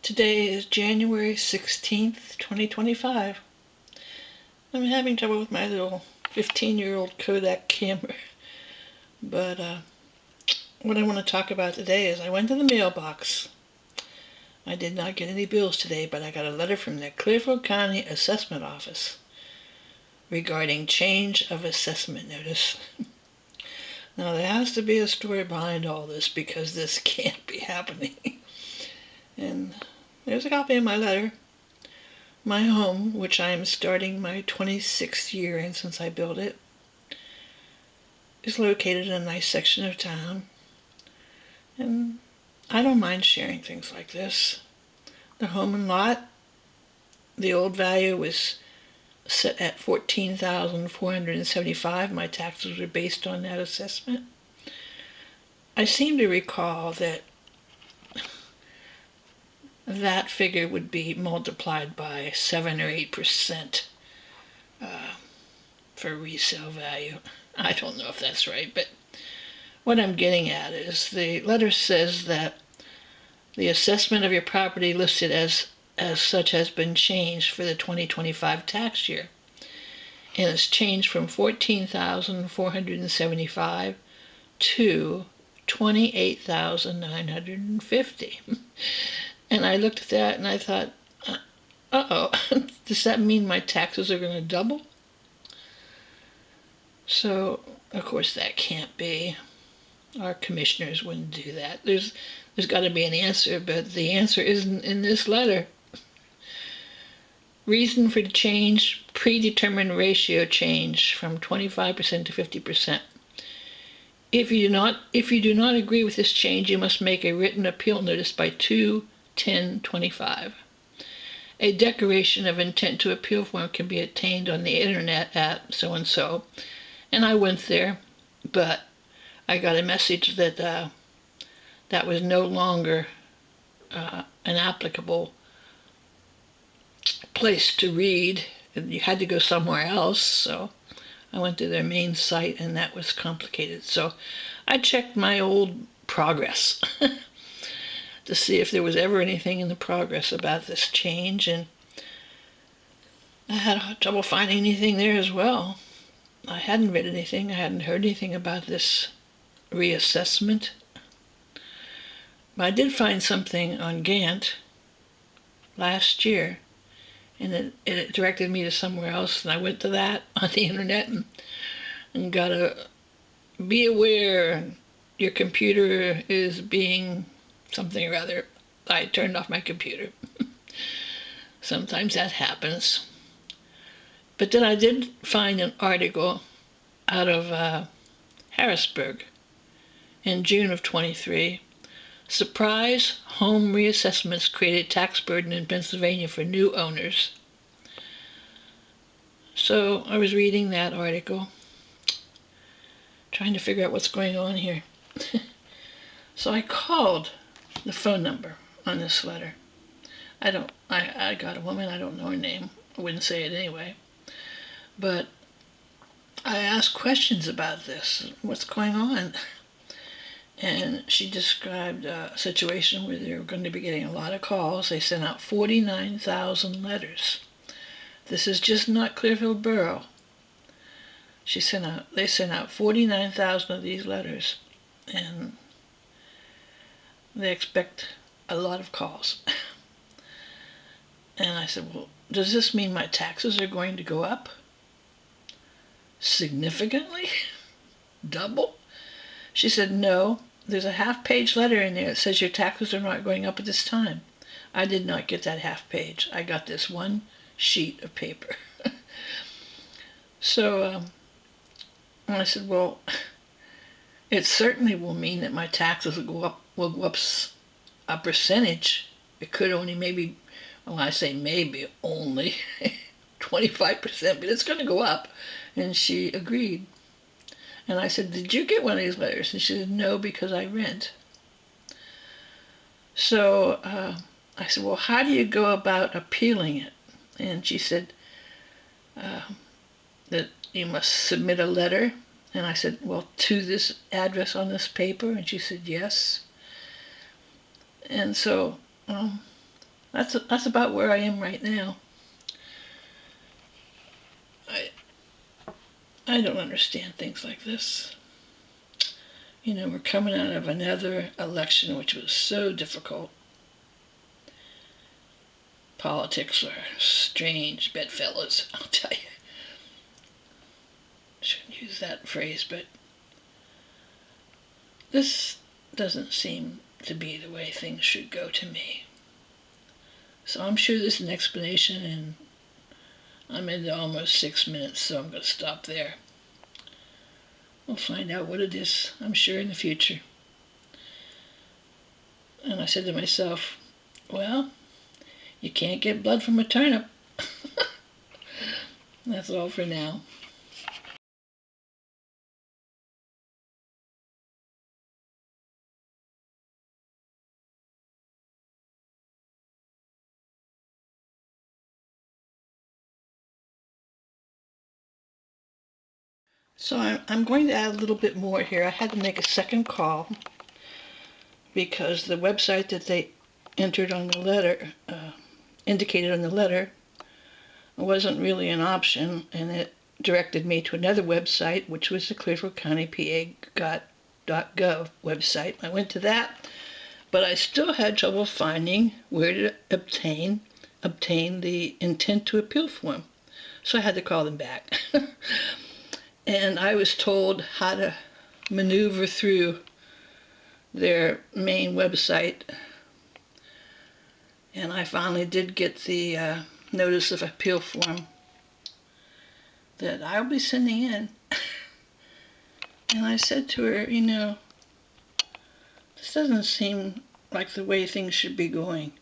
Today is January 16th, 2025. I'm having trouble with my little 15-year-old Kodak camera. But what I want to talk about today is I went to the mailbox. I did not get any bills today, but I got a letter from the Clearfield County Assessment Office regarding change of assessment notice. Now, there has to be a story behind all this because this can't be happening. And there's a copy of my letter. My home, which I am starting my 26th year in since I built it, is located in a nice section of town. And I don't mind sharing things like this. The home and lot, the old value was set at $14,475. My taxes were based on that assessment. I seem to recall that that figure would be multiplied by 7 or 8% for resale value. I don't know if that's right, but what I'm getting at is the letter says that the assessment of your property listed as such has been changed for the 2025 tax year, and it's changed from $14,475 to $28,950. And I looked at that and I thought, uh-oh, does that mean my taxes are going to double? So, of course, that can't be. Our commissioners wouldn't do that. There's got to be an answer, but the answer isn't in this letter. Reason for the change, predetermined ratio change from 25% to 50%. If you do not agree with this change, you must make a written appeal notice by 2/10/25. A declaration of intent to appeal form can be obtained on the internet at so-and-so. And I went there, but I got a message that that was no longer an applicable place to read. You had to go somewhere else, so I went to their main site, and that was complicated. So I checked my old progress to see if there was ever anything in the progress about this change, and I had trouble finding anything there as well. I hadn't read anything. I hadn't heard anything about this reassessment. But I did find something on Gantt last year, and it directed me to somewhere else, and I went to that on the internet and got a, be aware your computer is being something or other. I turned off my computer. Sometimes that happens. But then I did find an article out of Harrisburg in June of 23. Surprise, home reassessments created tax burden in Pennsylvania for new owners. So I was reading that article, trying to figure out what's going on here. So I called the phone number on this letter. I got a woman, I don't know her name. I wouldn't say it anyway. But I asked questions about this. What's going on? And she described a situation where they were going to be getting a lot of calls. They sent out 49,000 letters. This is just not Clearfield Borough. They sent out 49,000 of these letters, and they expect a lot of calls. And I said, well, does this mean my taxes are going to go up significantly? Double? She said, no, there's a half-page letter in there that says your taxes are not going up at this time. I did not get that half page. I got this one sheet of paper. So I said, well, it certainly will mean that my taxes will go up a percentage. It could only maybe, well, I say maybe only 25%, but it's going to go up. And she agreed. And I said, did you get one of these letters? And she said, no, because I rent. So I said, well, how do you go about appealing it? And she said that you must submit a letter. And I said, well, to this address on this paper? And she said, yes. And so That's about where I am right now. I don't understand things like this. You know, we're coming out of another election which was so difficult. Politics are strange bedfellows, I'll tell you. Shouldn't use that phrase, but this doesn't seem to be the way things should go to me. So I'm sure there's an explanation, and I'm into almost 6 minutes, so I'm going to stop there. We'll find out what it is, I'm sure, in the future. And I said to myself, well, you can't get blood from a turnip. That's all for now. So I'm going to add a little bit more here. I had to make a second call because the website that they entered on the letter, indicated on the letter, wasn't really an option, and it directed me to another website, which was the Clearfield County PA.gov website. I went to that, but I still had trouble finding where to obtain the intent to appeal form. So I had to call them back. And I was told how to maneuver through their main website. And I finally did get the notice of appeal form that I'll be sending in. And I said to her, you know, this doesn't seem like the way things should be going.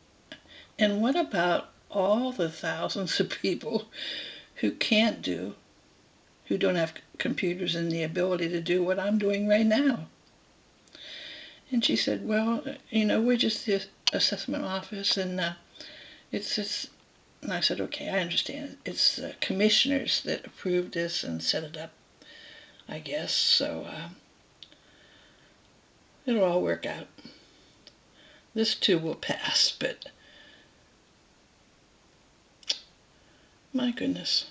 And what about all the thousands of people who don't have computers and the ability to do what I'm doing right now? And she said, well, you know, we're just the assessment office, and it's and I said, okay, I understand. It's the commissioners that approved this and set it up, I guess. So it'll all work out. This too will pass, but my goodness.